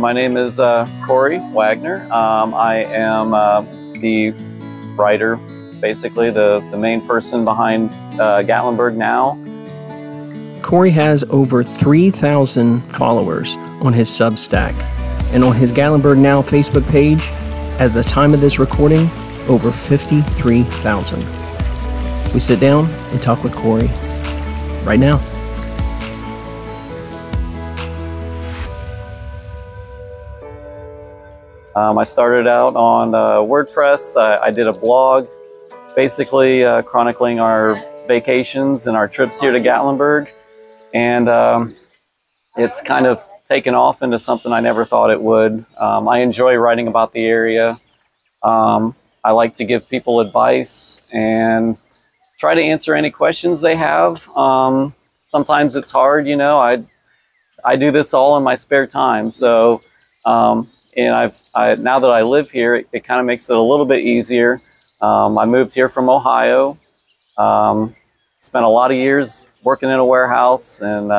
My name is Corey Wagner. I am the writer, basically the main person behind Gatlinburg Now. Corey has over 3,000 followers on his Substack, and on his Gatlinburg Now Facebook page, at the time of this recording, over 53,000. We sit down and talk with Corey right now. I started out on WordPress. I did a blog basically chronicling our vacations and our trips here to Gatlinburg. And it's kind of taken off into something I never thought it would. I enjoy writing about the area. I like to give people advice and try to answer any questions they have. Sometimes it's hard, you know. I do this all in my spare time. So, and now that I live here, it kind of makes it a little bit easier. I moved here from Ohio. Spent a lot of years working in a warehouse, and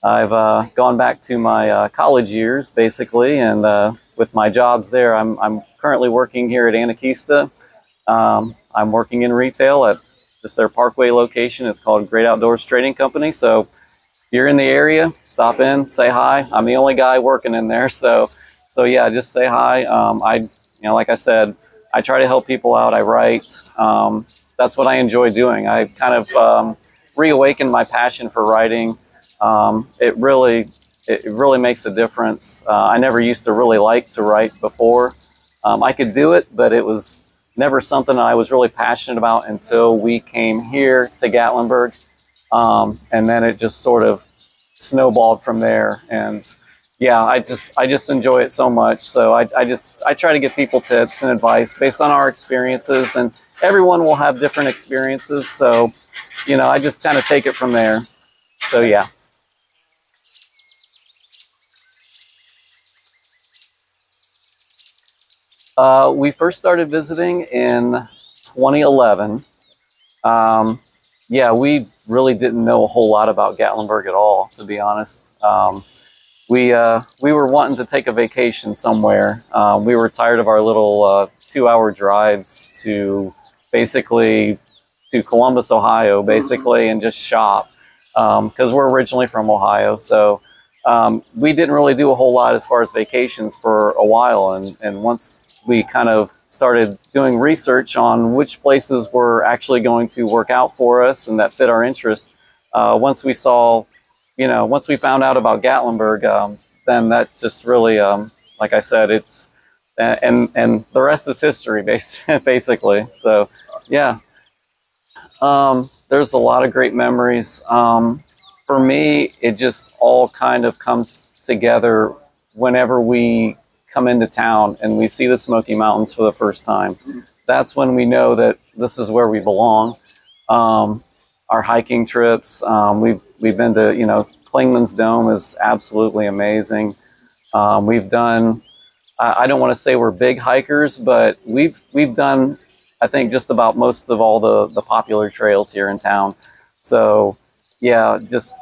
I've gone back to my college years, basically, and with my jobs there, I'm currently working here at Anarchista. I'm working in retail at just their Parkway location. It's called Great Outdoors Trading Company. So if you're in the area, stop in, say hi. I'm the only guy working in there, so yeah, just say hi. Like I said, I try to help people out. I write. That's what I enjoy doing. I kind of reawakened my passion for writing. It really makes a difference. I never used to really like to write before. I could do it, but it was never something I was really passionate about until we came here to Gatlinburg. And then it just sort of snowballed from there. And yeah, I just enjoy it so much. So I try to give people tips and advice based on our experiences, and everyone will have different experiences. So, you know, I just kind of take it from there. So yeah. We first started visiting in 2011. Yeah, we really didn't know a whole lot about Gatlinburg at all, to be honest. We were wanting to take a vacation somewhere. We were tired of our little 2-hour drives to Columbus, Ohio, basically, and just shop, because we're originally from Ohio. So we didn't really do a whole lot as far as vacations for a while. And once we kind of started doing research on which places were actually going to work out for us and that fit our interests, once we found out about Gatlinburg, then that just really, like I said, it's, and the rest is history, basically. So, yeah, there's a lot of great memories. For me, it just all kind of comes together whenever we come into town and we see the Smoky Mountains for the first time. That's when we know that this is where we belong. Our hiking trips, we've been to, you know, Clingman's Dome is absolutely amazing. We've done, I don't want to say we're big hikers, but we've done, I think, just about most of all the popular trails here in town. So yeah, just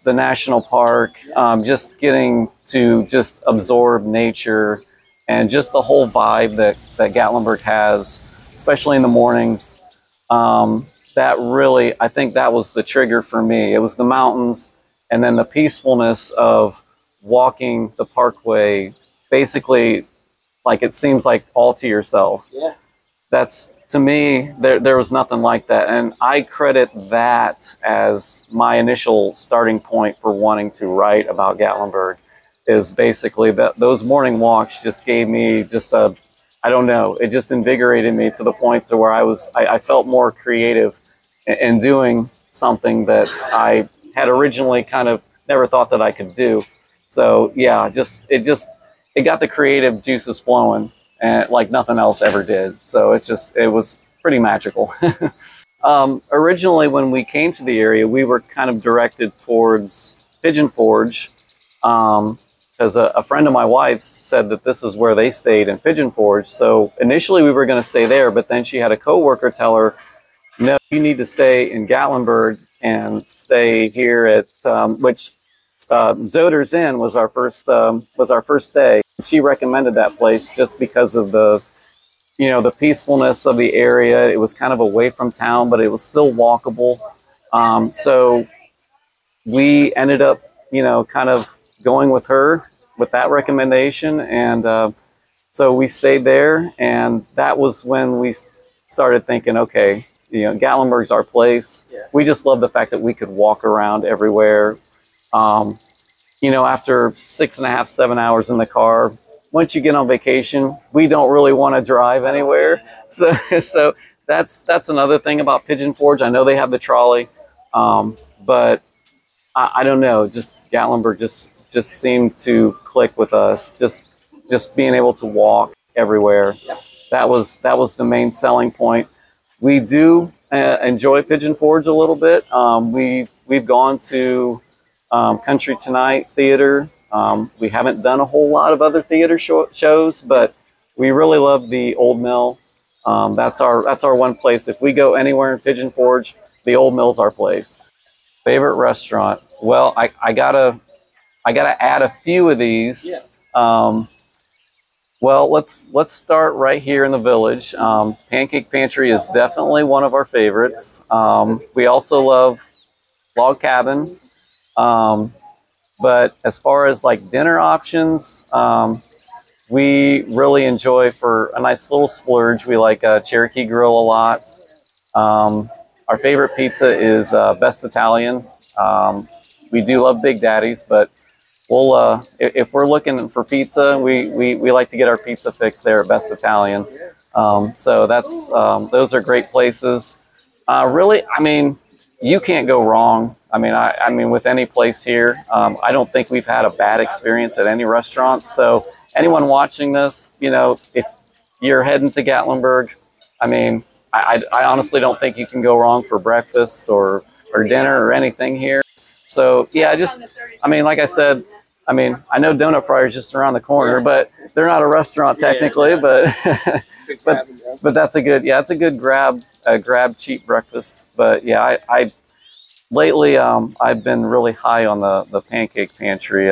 the national park, just getting to just absorb nature and just the whole vibe that Gatlinburg has, especially in the mornings. That really, I think that was the trigger for me. It was the mountains, and then the peacefulness of walking the Parkway, basically, like it seems like all to yourself. Yeah. That's, to me, there was nothing like that. And I credit that as my initial starting point for wanting to write about Gatlinburg, is basically that those morning walks just gave me just a, I don't know, it just invigorated me to the point to where I felt more creative in doing something that I had originally kind of never thought that I could do. So yeah, it got the creative juices flowing, and like nothing else ever did. So it was pretty magical. Originally, when we came to the area, we were kind of directed towards Pigeon Forge, because a friend of my wife's said that this is where they stayed, in Pigeon Forge. So initially we were going to stay there, but then she had a coworker tell her, no, you need to stay in Gatlinburg and stay here at, which Zoder's Inn was our first stay. She recommended that place just because of the the peacefulness of the area. It was kind of away from town, but it was still walkable. So we ended up kind of going with her with that recommendation, and so we stayed there, and that was when we started thinking, okay, Gatlinburg's our place. Yeah. We just love the fact that we could walk around everywhere. After 6.5, 7 hours in the car, once you get on vacation, we don't really want to drive anywhere. So that's another thing about Pigeon Forge. I know they have the trolley, but I don't know. Just Gatlinburg just seemed to click with us. Just being able to walk everywhere. That was the main selling point. We do enjoy Pigeon Forge a little bit. We've gone to Country Tonight Theater. We haven't done a whole lot of other theater shows, but we really love the Old Mill. That's our one place. If we go anywhere in Pigeon Forge, the Old Mill's our place. Favorite restaurant? Well, I gotta add a few of these. Yeah. Well, let's start right here in the village. Pancake Pantry is definitely one of our favorites. We also love Log Cabin. But as far as like dinner options, we really enjoy, for a nice little splurge, we like Cherokee Grill a lot. Our favorite pizza is Best Italian. We do love Big Daddy's, but we'll if we're looking for pizza, we like to get our pizza fix there at Best Italian. So that's those are great places. Really, I mean, you can't go wrong. I mean, with any place here. I don't think we've had a bad experience at any restaurant. So anyone watching this, if you're heading to Gatlinburg, I mean, I honestly don't think you can go wrong for breakfast or dinner or anything here. So yeah, I mean, like I said, I mean, I know Donut Fryer is just around the corner, but they're not a restaurant technically, but but that's a good grab cheap breakfast. But yeah, I lately I've been really high on the Pancake Pantry.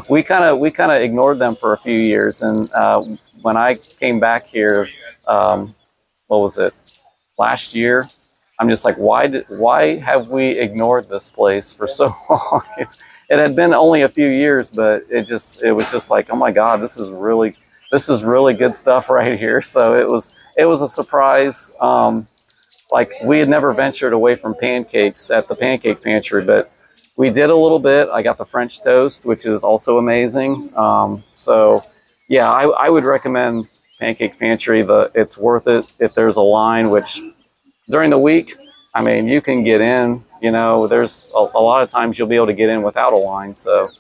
We kind of ignored them for a few years, and when I came back here, what was it, last year? I'm just like, why have we ignored this place for so long? It had been only a few years, but it was just like, oh my God, this is really good stuff right here. So it was a surprise. Like, we had never ventured away from pancakes at the Pancake Pantry, but we did a little bit. I got the French toast, which is also amazing. So yeah, I would recommend Pancake Pantry. It's worth it if there's a line, which during the week, I mean, you can get in, there's a lot of times you'll be able to get in without a line. So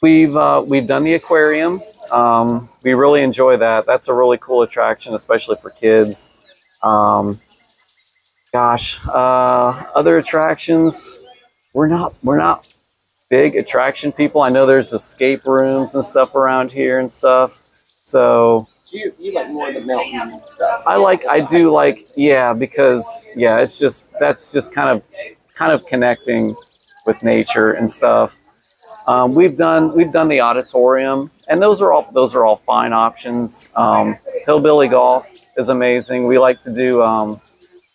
we've done the aquarium. We really enjoy that. That's a really cool attraction, especially for kids. Other attractions, we're not big attraction people. I know there's escape rooms and stuff around here and stuff. So you like more of the mountain stuff. I do like, yeah, because yeah, that's just kind of connecting with nature and stuff. We've done the auditorium, and those are all fine options. Hillbilly golf is amazing. We like to do.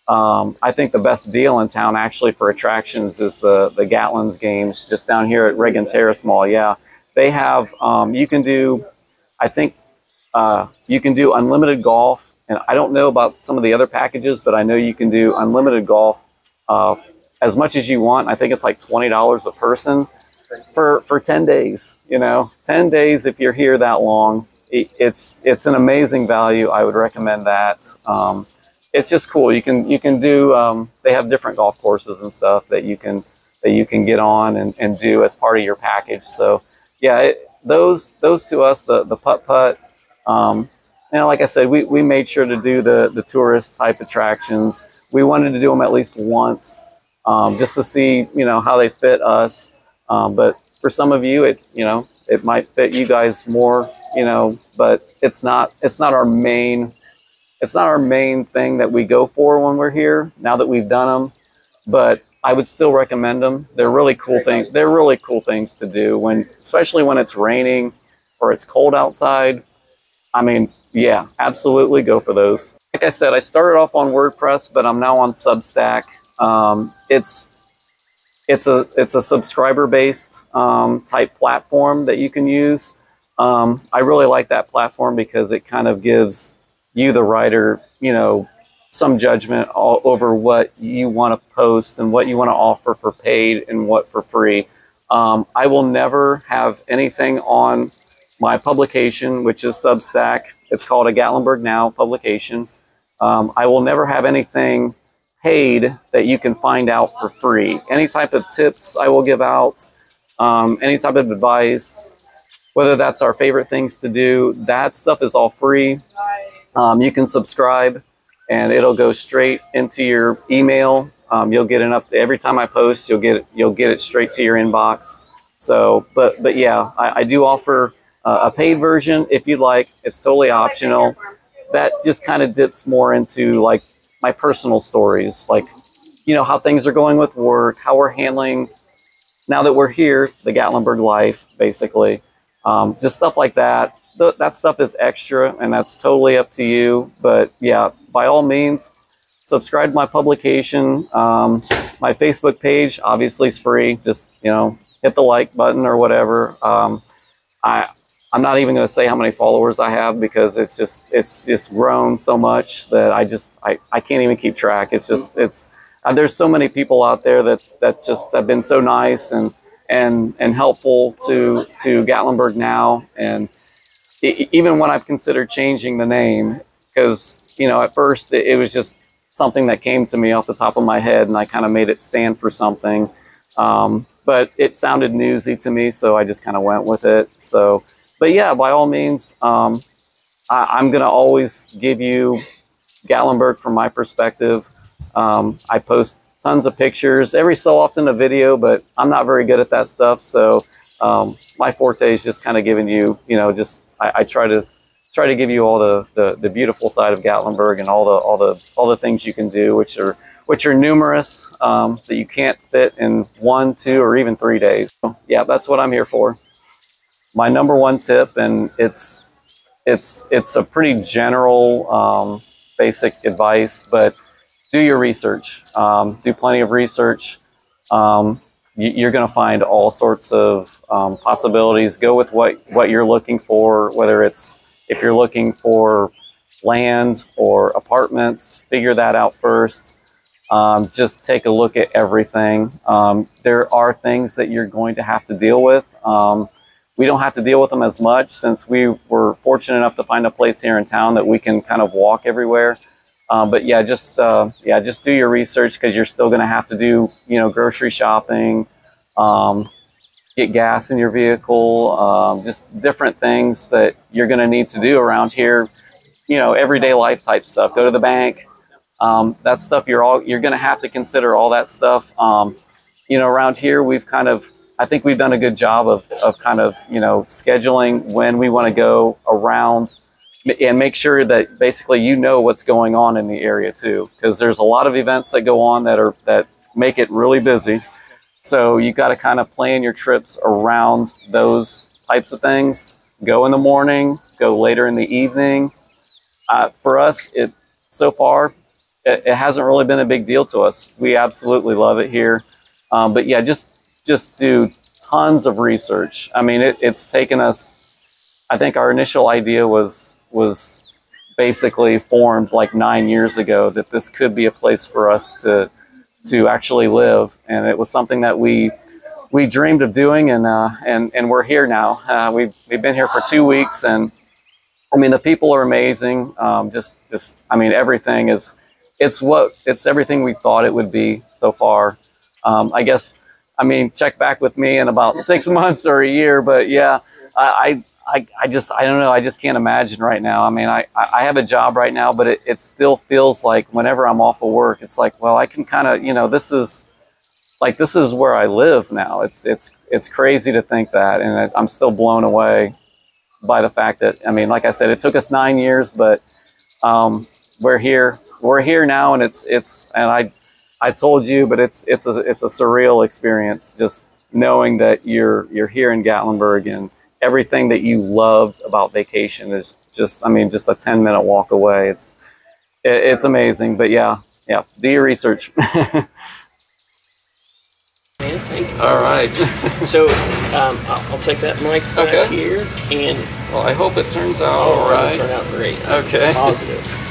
I think the best deal in town actually for attractions is the Gatlin's games just down here at Reagan Terrace Mall. Yeah, they have. You can do, I think. You can do unlimited golf, and I don't know about some of the other packages, but I know you can do unlimited golf as much as you want. I think it's like $20 a person for 10 days. 10 days if you're here that long. It's an amazing value. I would recommend that. It's just cool. You can do. They have different golf courses and stuff that you can get on and do as part of your package. So yeah, those to us, the putt. Like I said, we made sure to do the tourist type attractions. We wanted to do them at least once, just to see, how they fit us. But for some of you, it might fit you guys more, but it's not our main thing that we go for when we're here, now that we've done them. But I would still recommend them. They're really cool things. They're really cool things to do especially when it's raining or it's cold outside. I mean, yeah, absolutely go for those. Like I said, I started off on WordPress, but I'm now on Substack. It's a subscriber-based type platform that you can use. I really like that platform because it kind of gives you, the writer, some judgment all over what you want to post and what you want to offer for paid and what for free. I will never have anything on my publication, which is Substack. It's called a Gatlinburg Now publication. I will never have anything paid that you can find out for free. Any type of tips I will give out, any type of advice, whether that's our favorite things to do, that stuff is all free. You can subscribe and it'll go straight into your email. You'll get every time I post, you'll get it straight to your inbox. So, but yeah, I do offer a paid version if you'd like. It's totally optional. That just kind of dips more into like my personal stories, like, how things are going with work, how we're handling, now that we're here, the Gatlinburg life, basically. Just stuff like that. That stuff is extra, and that's totally up to you. But yeah, by all means, subscribe to my publication. My Facebook page obviously is free. Just, hit the like button or whatever. I'm not even going to say how many followers I have because it's just grown so much that I can't even keep track. There's so many people out there that just have been so nice and helpful to Gatlinburg Now. And even when I've considered changing the name, because, at first it was just something that came to me off the top of my head and I kind of made it stand for something. But it sounded newsy to me, so I just kind of went with it. So, but yeah, by all means, I'm going to always give you Gatlinburg from my perspective. I post tons of pictures, every so often a video, but I'm not very good at that stuff. So my forte is just kind of giving you, I try to give you all the beautiful side of Gatlinburg and all the things you can do, which are numerous, that you can't fit in 1, 2, or even 3 days. So, yeah, that's what I'm here for. My number one tip, and it's a pretty general, basic advice, but do your research. Do plenty of research. You're going to find all sorts of possibilities. Go with what you're looking for, whether it's if you're looking for land or apartments, figure that out first. Just take a look at everything. There are things that you're going to have to deal with. We don't have to deal with them as much since we were fortunate enough to find a place here in town that we can kind of walk everywhere. But yeah, just do your research because you're still going to have to do, grocery shopping, get gas in your vehicle, just different things that you're going to need to do around here, everyday life type stuff. Go to the bank. That stuff you're going to have to consider all that stuff. Around here I think we've done a good job of kind of, scheduling when we want to go around and make sure that basically what's going on in the area too, because there's a lot of events that go on that make it really busy. So you got to kind of plan your trips around those types of things. Go in the morning, go later in the evening. For us, so far, it hasn't really been a big deal to us. We absolutely love it here. But yeah, just do tons of research. I mean, it's taken us, I think our initial idea was basically formed like 9 years ago that this could be a place for us to actually live. And it was something that we dreamed of doing, and we're here now. We've been here for 2 weeks, and I mean, the people are amazing. Everything it's everything we thought it would be so far. Check back with me in about 6 months or a year, but yeah, I don't know. I just can't imagine right now. I mean, I have a job right now, but it still feels like whenever I'm off of work, it's like, well, I can kind of, this is where I live now. It's crazy to think that. And I'm still blown away by the fact that, I mean, like I said, it took us 9 years, but we're here now, and and I told you, but it's a surreal experience, just knowing that you're here in Gatlinburg, and everything that you loved about vacation is just, I mean, just a 10-minute walk away. It's amazing. But yeah, do your research. Thank you. All right. So I'll take that mic back here, and well, I hope it turns out all right. right. It'll turn out great. Okay. Positive.